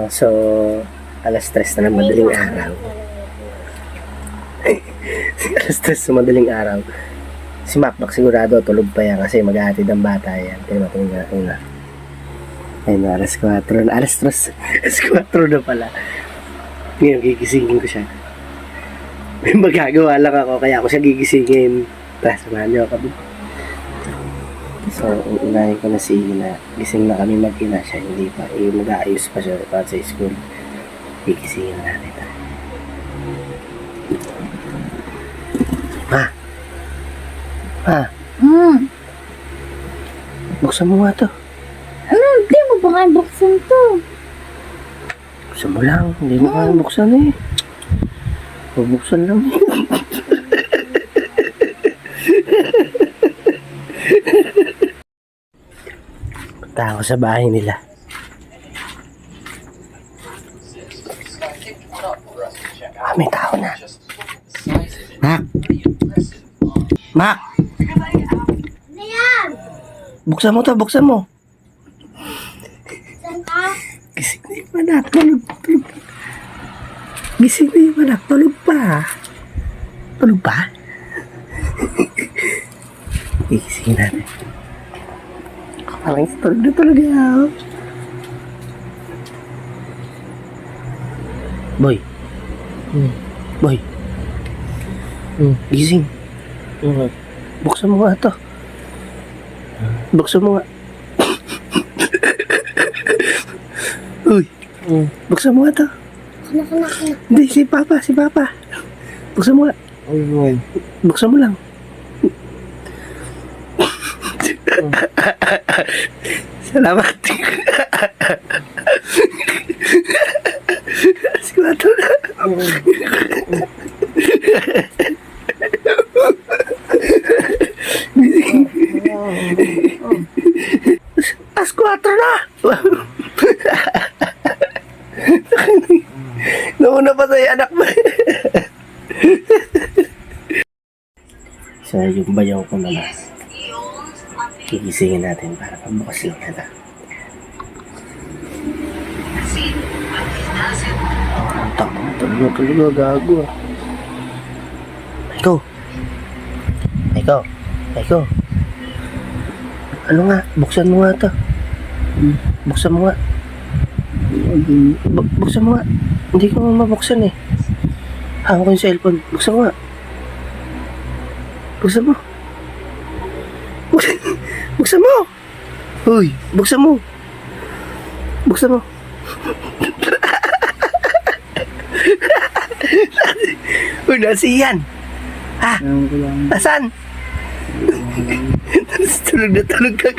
So, alas 3 na ng madaling araw. Alas 3 sa madaling araw. Si Macmac sigurado tulog pa yan kasi maghahatid ang bata yan. Tingnan na. Ayun na, alas 4 na. Alas 4 na pala. Ngayon, gigisingin ko siya. May magagawa lang ako, kaya ako siya gigisingin. Tapos, samahan niyo ako. So, unahin ko na si Ina. Gising na kami mag-ina siya. Hindi pa. Mag-aayos pa siya para sa school. Gigisingin na natin. Ma! Ma! Buksan mo nga to. Ano? Hindi mo ba nga buksan to? Buksan mo lang. Hindi mo nga buksan eh. Buksan lang. Punta ako sa bahay nila. May tao na. Mac! Mac! Ano yan? Buksan mo to, buksan mo. Saan ka? Gising na yung anak, tulog. Gising na yung anak, tulog pa. Tulog pa? Gising natin. Parang tulog na tulog yan. Boy. Boy. Gising. Buksan mo nga ito. Buksan mo nga. Uy. Buksan mo nga ito. Anak. Hindi, si Papa. Buksan mo nga. Buksan mo lang. Salamat. Sigurado na. As 4 na. Nauna pa sa'yo anak mo. So yung bayaw ko naman, gigisingin natin para pagbukas lang nata. Ang takot, tulog gago ah. Ikaw. Ano nga, buksan mo nga ito. Buksan mo nga. Buksan mo nga. Hindi ko mabuksan eh. Hawak ko yung cellphone. Buksan mo nga. Buksan mo. Buksan mo. Uy, buksan mo. Buksan mo. Uy, nasi yan. Ha? Nasaan? Tulog na tulog ka.